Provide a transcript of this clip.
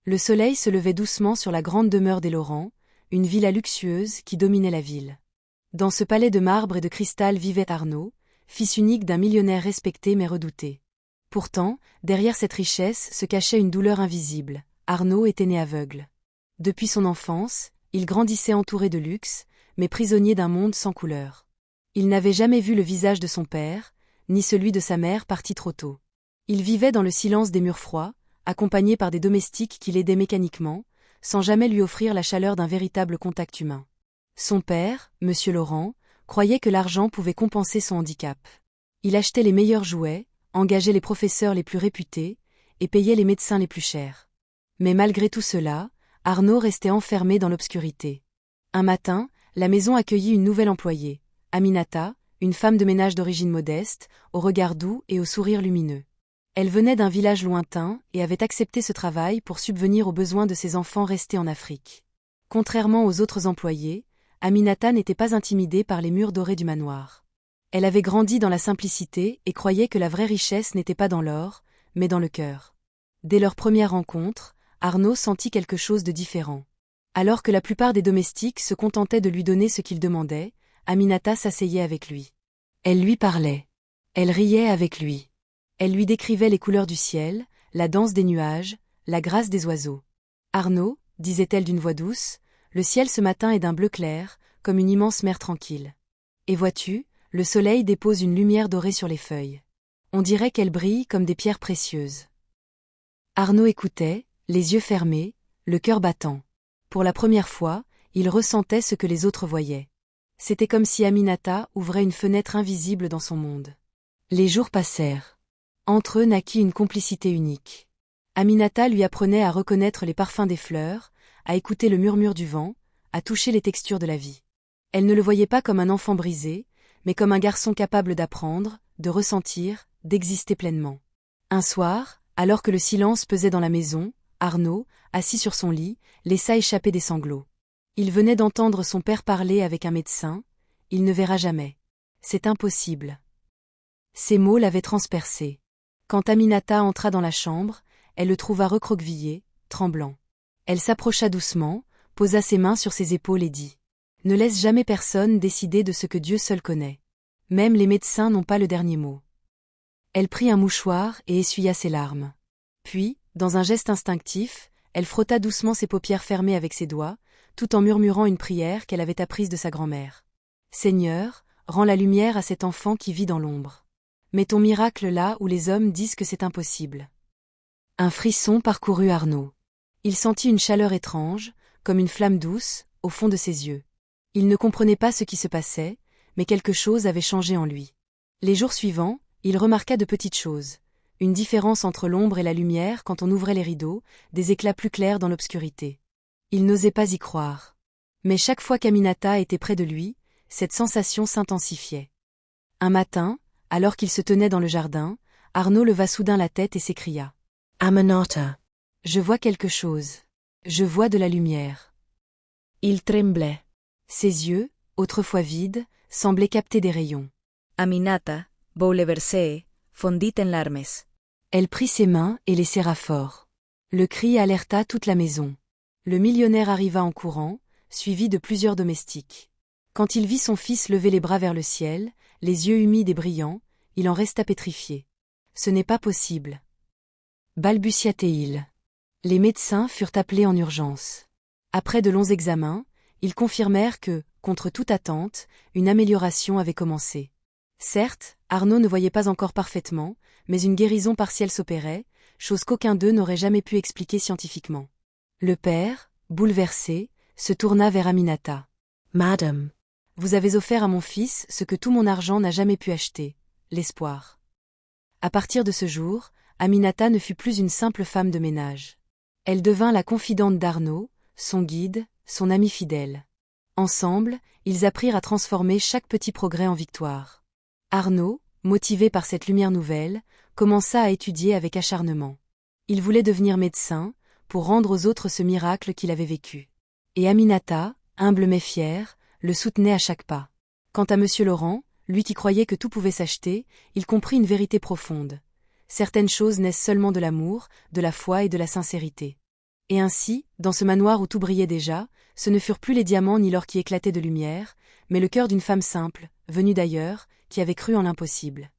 Le soleil se levait doucement sur la grande demeure des Laurent, une villa luxueuse qui dominait la ville. Dans ce palais de marbre et de cristal vivait Arnaud, fils unique d'un millionnaire respecté mais redouté. Pourtant, derrière cette richesse se cachait une douleur invisible. Arnaud était né aveugle. Depuis son enfance, il grandissait entouré de luxe, mais prisonnier d'un monde sans couleur. Il n'avait jamais vu le visage de son père, ni celui de sa mère partis trop tôt. Il vivait dans le silence des murs froids, accompagné par des domestiques qui l'aidaient mécaniquement, sans jamais lui offrir la chaleur d'un véritable contact humain. Son père, Monsieur Laurent, croyait que l'argent pouvait compenser son handicap. Il achetait les meilleurs jouets, engageait les professeurs les plus réputés, et payait les médecins les plus chers. Mais malgré tout cela, Arnaud restait enfermé dans l'obscurité. Un matin, la maison accueillit une nouvelle employée, Aminata, une femme de ménage d'origine modeste, au regard doux et au sourire lumineux. Elle venait d'un village lointain et avait accepté ce travail pour subvenir aux besoins de ses enfants restés en Afrique. Contrairement aux autres employés, Aminata n'était pas intimidée par les murs dorés du manoir. Elle avait grandi dans la simplicité et croyait que la vraie richesse n'était pas dans l'or, mais dans le cœur. Dès leur première rencontre, Arnaud sentit quelque chose de différent. Alors que la plupart des domestiques se contentaient de lui donner ce qu'il demandait, Aminata s'asseyait avec lui. Elle lui parlait. Elle riait avec lui. Elle lui décrivait les couleurs du ciel, la danse des nuages, la grâce des oiseaux. « Arnaud, disait-elle d'une voix douce, le ciel ce matin est d'un bleu clair, comme une immense mer tranquille. Et vois-tu, le soleil dépose une lumière dorée sur les feuilles. On dirait qu'elles brillent comme des pierres précieuses. » Arnaud écoutait, les yeux fermés, le cœur battant. Pour la première fois, il ressentait ce que les autres voyaient. C'était comme si Aminata ouvrait une fenêtre invisible dans son monde. Les jours passèrent. Entre eux naquit une complicité unique. Aminata lui apprenait à reconnaître les parfums des fleurs, à écouter le murmure du vent, à toucher les textures de la vie. Elle ne le voyait pas comme un enfant brisé, mais comme un garçon capable d'apprendre, de ressentir, d'exister pleinement. Un soir, alors que le silence pesait dans la maison, Arnaud, assis sur son lit, laissa échapper des sanglots. Il venait d'entendre son père parler avec un médecin, « Il ne verra jamais. C'est impossible. » Ces mots l'avaient transpercé. Quand Aminata entra dans la chambre, elle le trouva recroquevillé, tremblant. Elle s'approcha doucement, posa ses mains sur ses épaules et dit « Ne laisse jamais personne décider de ce que Dieu seul connaît. Même les médecins n'ont pas le dernier mot. » Elle prit un mouchoir et essuya ses larmes. Puis, dans un geste instinctif, elle frotta doucement ses paupières fermées avec ses doigts, tout en murmurant une prière qu'elle avait apprise de sa grand-mère. « Seigneur, rends la lumière à cet enfant qui vit dans l'ombre. Mets ton miracle là où les hommes disent que c'est impossible. » Un frisson parcourut Arnaud. Il sentit une chaleur étrange, comme une flamme douce, au fond de ses yeux. Il ne comprenait pas ce qui se passait, mais quelque chose avait changé en lui. Les jours suivants, il remarqua de petites choses. Une différence entre l'ombre et la lumière quand on ouvrait les rideaux, des éclats plus clairs dans l'obscurité. Il n'osait pas y croire. Mais chaque fois qu'Aminata était près de lui, cette sensation s'intensifiait. Un matin, alors qu'il se tenait dans le jardin, Arnaud leva soudain la tête et s'écria « Aminata, je vois quelque chose. Je vois de la lumière. » Il tremblait. Ses yeux, autrefois vides, semblaient capter des rayons. Aminata, bouleversée, fondit en larmes. Elle prit ses mains et les serra fort. Le cri alerta toute la maison. Le millionnaire arriva en courant, suivi de plusieurs domestiques. Quand il vit son fils lever les bras vers le ciel, les yeux humides et brillants, il en resta pétrifié. « Ce n'est pas possible. » balbutia-t-il. Les médecins furent appelés en urgence. Après de longs examens, ils confirmèrent que, contre toute attente, une amélioration avait commencé. Certes, Arnaud ne voyait pas encore parfaitement, mais une guérison partielle s'opérait, chose qu'aucun d'eux n'aurait jamais pu expliquer scientifiquement. Le père, bouleversé, se tourna vers Aminata. « Madame, vous avez offert à mon fils ce que tout mon argent n'a jamais pu acheter, l'espoir. » À partir de ce jour, Aminata ne fut plus une simple femme de ménage. Elle devint la confidente d'Arnaud, son guide, son ami fidèle. Ensemble, ils apprirent à transformer chaque petit progrès en victoire. Arnaud, motivé par cette lumière nouvelle, commença à étudier avec acharnement. Il voulait devenir médecin, pour rendre aux autres ce miracle qu'il avait vécu. Et Aminata, humble mais fière, le soutenait à chaque pas. Quant à Monsieur Laurent, lui qui croyait que tout pouvait s'acheter, il comprit une vérité profonde. Certaines choses naissent seulement de l'amour, de la foi et de la sincérité. Et ainsi, dans ce manoir où tout brillait déjà, ce ne furent plus les diamants ni l'or qui éclataient de lumière, mais le cœur d'une femme simple, venue d'ailleurs, qui avait cru en l'impossible.